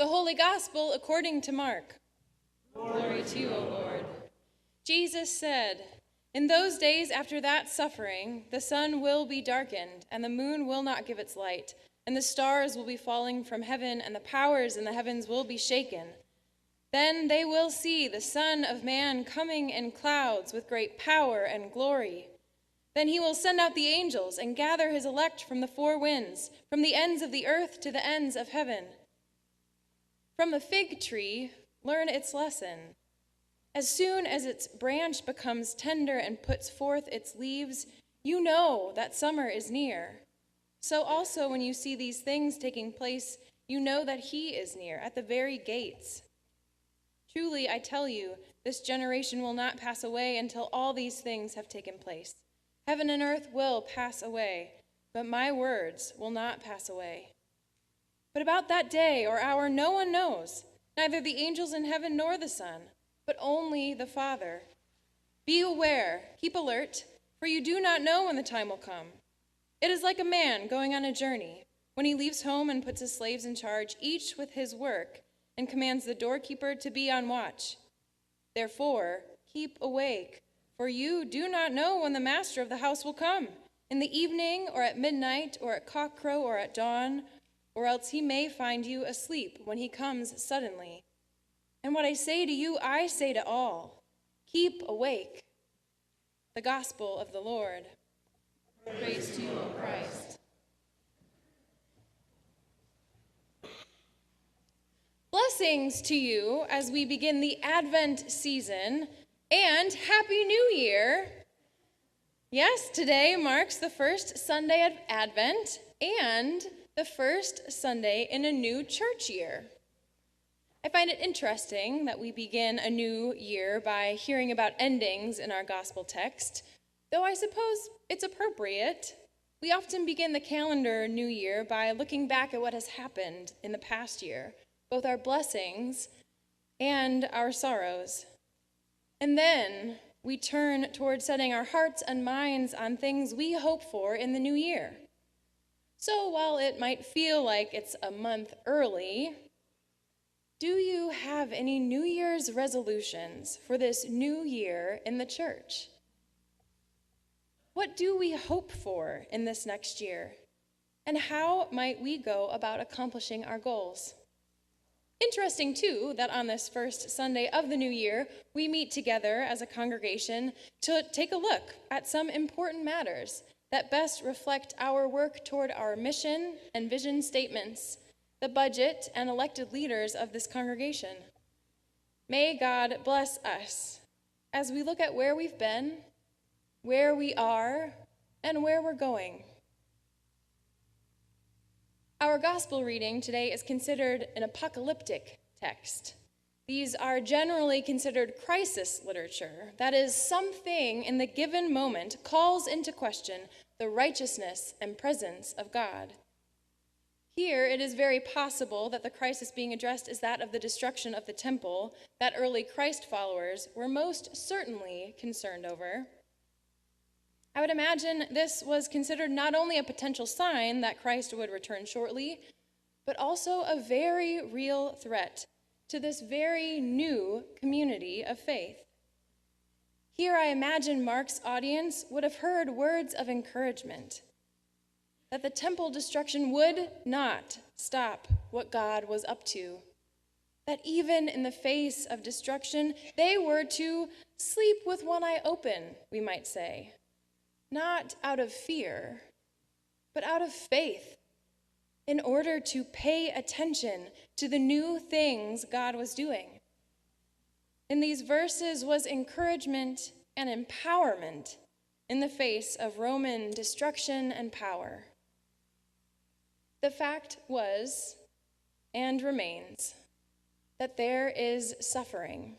The Holy Gospel according to Mark. Glory to you, O Lord. Jesus said, "In those days after that suffering, the sun will be darkened, and the moon will not give its light, and the stars will be falling from heaven, and the powers in the heavens will be shaken. Then they will see the Son of Man coming in clouds with great power and glory. Then he will send out the angels and gather his elect from the four winds, from the ends of the earth to the ends of heaven. From the fig tree, learn its lesson. As soon as its branch becomes tender and puts forth its leaves, you know that summer is near. So also when you see these things taking place, you know that he is near, at the very gates. Truly, I tell you, this generation will not pass away until all these things have taken place. Heaven and earth will pass away, but my words will not pass away. But about that day or hour no one knows, neither the angels in heaven nor the Son, but only the Father. Be aware, keep alert, for you do not know when the time will come. It is like a man going on a journey, when he leaves home and puts his slaves in charge, each with his work, and commands the doorkeeper to be on watch. Therefore, keep awake, for you do not know when the master of the house will come, in the evening or at midnight or at cockcrow or at dawn, or else he may find you asleep when he comes suddenly. And what I say to you, I say to all, keep awake." The Gospel of the Lord. Praise to you, O Christ. Blessings to you as we begin the Advent season, and Happy New Year! Yes, today marks the first Sunday of Advent and the first Sunday in a new church year. I find it interesting that we begin a new year by hearing about endings in our gospel text, though I suppose it's appropriate. We often begin the calendar new year by looking back at what has happened in the past year, both our blessings and our sorrows. And then we turn toward setting our hearts and minds on things we hope for in the new year. So while it might feel like it's a month early, do you have any New Year's resolutions for this new year in the church? What do we hope for in this next year? And how might we go about accomplishing our goals? Interesting, too, that on this first Sunday of the new year, we meet together as a congregation to take a look at some important matters that best reflect our work toward our mission and vision statements, the budget and elected leaders of this congregation. May God bless us as we look at where we've been, where we are, and where we're going. Our gospel reading today is considered an apocalyptic text. These are generally considered crisis literature. That is, something in the given moment calls into question the righteousness and presence of God. Here, it is very possible that the crisis being addressed is that of the destruction of the temple that early Christ followers were most certainly concerned over. I would imagine this was considered not only a potential sign that Christ would return shortly, but also a very real threat to this very new community of faith. Here, I imagine Mark's audience would have heard words of encouragement that the temple destruction would not stop what God was up to, that even in the face of destruction, they were to sleep with one eye open, we might say, not out of fear, but out of faith, in order to pay attention to the new things God was doing. In these verses was encouragement and empowerment in the face of Roman destruction and power. The fact was, and remains, that there is suffering.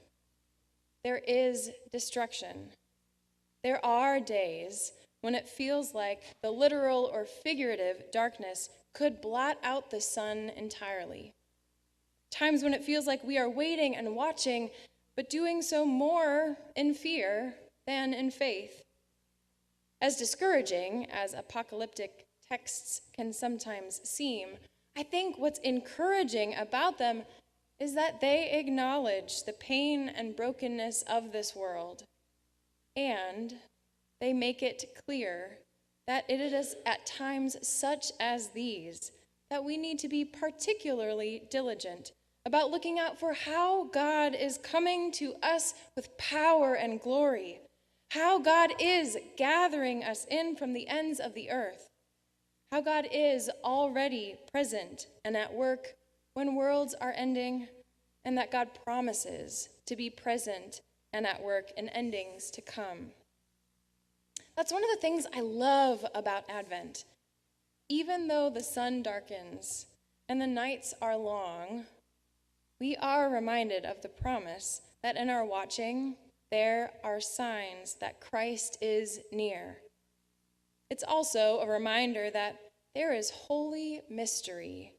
There is destruction. There are days when it feels like the literal or figurative darkness could blot out the sun entirely. Times when it feels like we are waiting and watching, but doing so more in fear than in faith. As discouraging as apocalyptic texts can sometimes seem, I think what's encouraging about them is that they acknowledge the pain and brokenness of this world, and they make it clear that it is at times such as these that we need to be particularly diligent about looking out for how God is coming to us with power and glory, how God is gathering us in from the ends of the earth, how God is already present and at work when worlds are ending, and that God promises to be present and at work in endings to come. That's one of the things I love about Advent. Even though the sun darkens and the nights are long, we are reminded of the promise that in our watching, there are signs that Christ is near. It's also a reminder that there is holy mystery.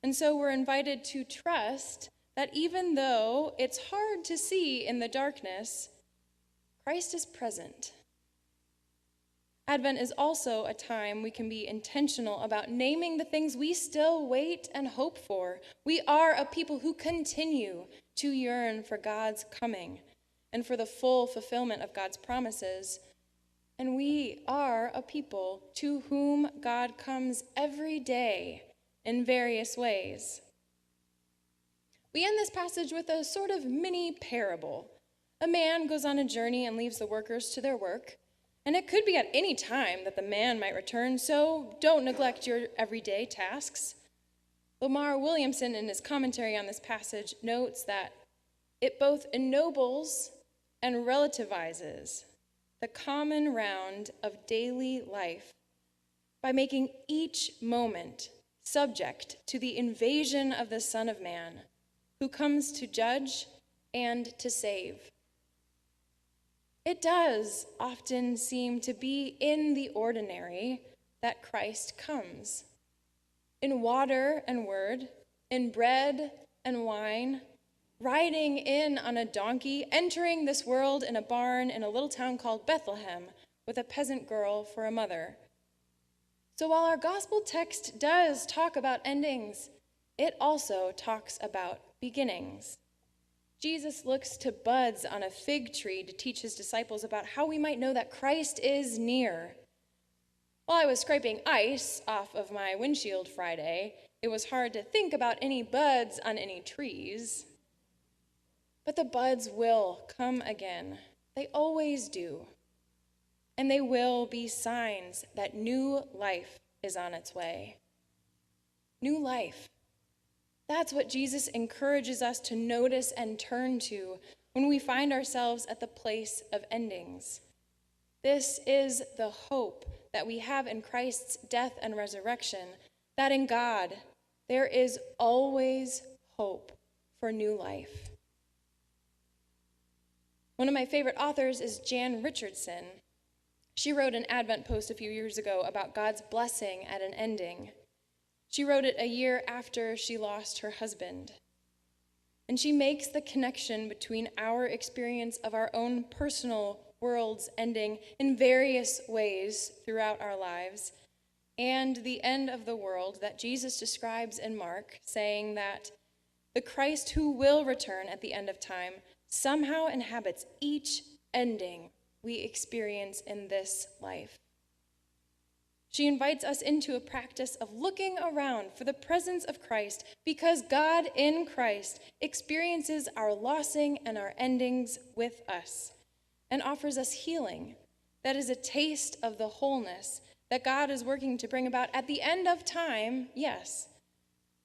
And so we're invited to trust that even though it's hard to see in the darkness, Christ is present. Advent is also a time we can be intentional about naming the things we still wait and hope for. We are a people who continue to yearn for God's coming and for the full fulfillment of God's promises. And we are a people to whom God comes every day in various ways. We end this passage with a sort of mini parable. A man goes on a journey and leaves the workers to their work, and it could be at any time that the man might return, so don't neglect your everyday tasks. Lamar Williamson, in his commentary on this passage, notes that it both ennobles and relativizes the common round of daily life by making each moment subject to the invasion of the Son of Man, who comes to judge and to save. It does often seem to be in the ordinary that Christ comes. In water and word, in bread and wine, riding in on a donkey, entering this world in a barn in a little town called Bethlehem with a peasant girl for a mother. So while our gospel text does talk about endings, it also talks about beginnings. Jesus looks to buds on a fig tree to teach his disciples about how we might know that Christ is near. While I was scraping ice off of my windshield Friday, it was hard to think about any buds on any trees. But the buds will come again. They always do. And they will be signs that new life is on its way. New life. That's what Jesus encourages us to notice and turn to when we find ourselves at the place of endings. This is the hope that we have in Christ's death and resurrection, that in God there is always hope for new life. One of my favorite authors is Jan Richardson. She wrote an Advent post a few years ago about God's blessing at an ending. She wrote it a year after she lost her husband. And she makes the connection between our experience of our own personal worlds ending in various ways throughout our lives and the end of the world that Jesus describes in Mark, saying that the Christ who will return at the end of time somehow inhabits each ending we experience in this life. She invites us into a practice of looking around for the presence of Christ because God in Christ experiences our lossing and our endings with us and offers us healing that is a taste of the wholeness that God is working to bring about at the end of time, yes,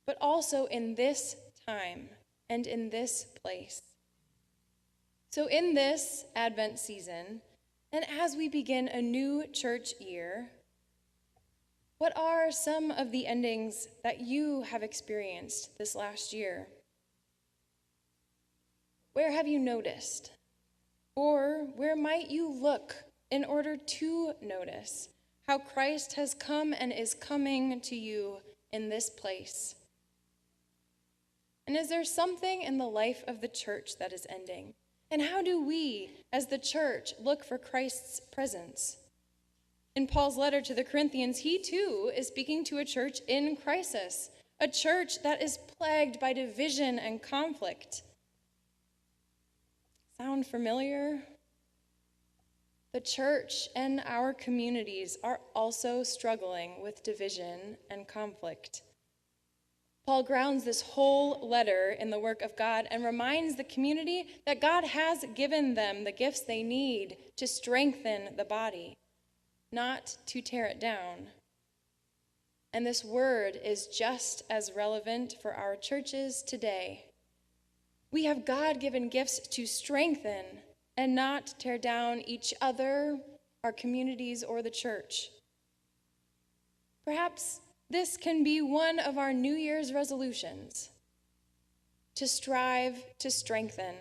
but also in this time and in this place. So in this Advent season, and as we begin a new church year, what are some of the endings that you have experienced this last year? Where have you noticed? Or where might you look in order to notice how Christ has come and is coming to you in this place? And is there something in the life of the church that is ending? And how do we, as the church, look for Christ's presence? In Paul's letter to the Corinthians, he too is speaking to a church in crisis, a church that is plagued by division and conflict. Sound familiar? The church and our communities are also struggling with division and conflict. Paul grounds this whole letter in the work of God and reminds the community that God has given them the gifts they need to strengthen the body, not to tear it down. And this word is just as relevant for our churches today. We have God-given gifts to strengthen and not tear down each other, our communities, or the church. Perhaps this can be one of our New Year's resolutions, to strive to strengthen.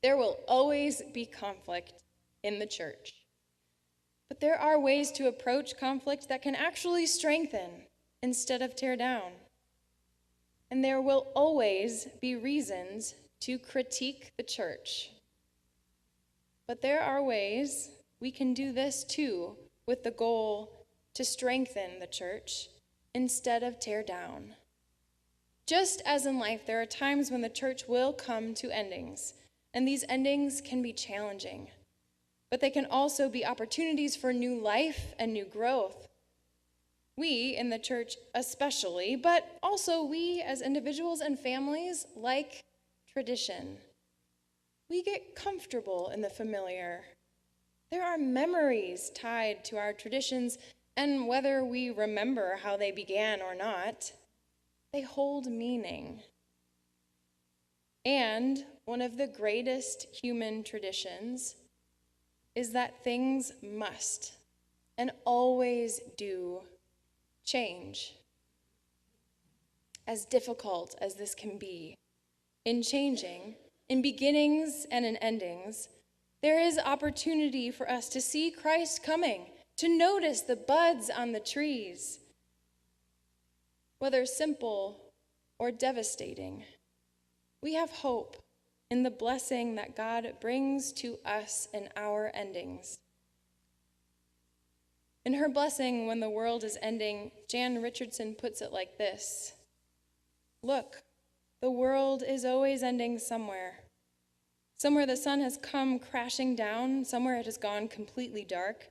There will always be conflict in the church, but there are ways to approach conflict that can actually strengthen instead of tear down. And there will always be reasons to critique the church. But there are ways we can do this too, with the goal to strengthen the church instead of tear down. Just as in life, there are times when the church will come to endings, and these endings can be challenging, but they can also be opportunities for new life and new growth. We in the church especially, but also we as individuals and families like tradition. We get comfortable in the familiar. There are memories tied to our traditions, and whether we remember how they began or not, they hold meaning. And one of the greatest human traditions is that things must and always do change. As difficult as this can be, in changing, in beginnings and in endings, there is opportunity for us to see Christ coming, to notice the buds on the trees. Whether simple or devastating, we have hope in the blessing that God brings to us in our endings. In her blessing, When the World is Ending, Jan Richardson puts it like this: "Look, the world is always ending somewhere. Somewhere the sun has come crashing down, somewhere it has gone completely dark,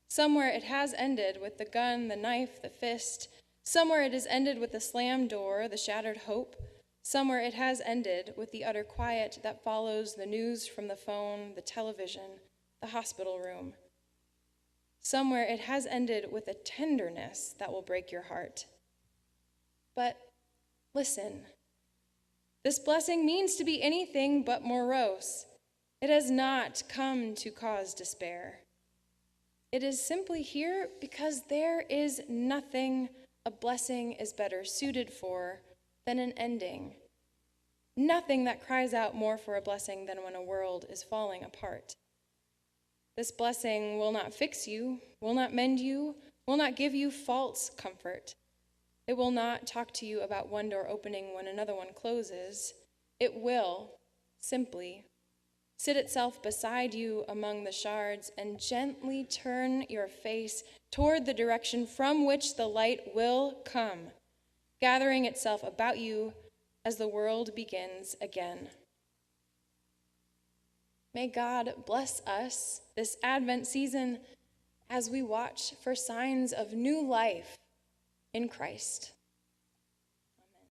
somewhere it has ended with the gun, the knife, the fist, somewhere it has ended with the slammed door, the shattered hope, somewhere it has ended with the utter quiet that follows the news from the phone, the television, the hospital room. Somewhere it has ended with a tenderness that will break your heart. But listen, this blessing means to be anything but morose. It has not come to cause despair. It is simply here because there is nothing a blessing is better suited for than an ending. Nothing that cries out more for a blessing than when a world is falling apart. This blessing will not fix you, will not mend you, will not give you false comfort. It will not talk to you about one door opening when another one closes. It will simply sit itself beside you among the shards and gently turn your face toward the direction from which the light will come, gathering itself about you as the world begins again." May God bless us this Advent season as we watch for signs of new life in Christ.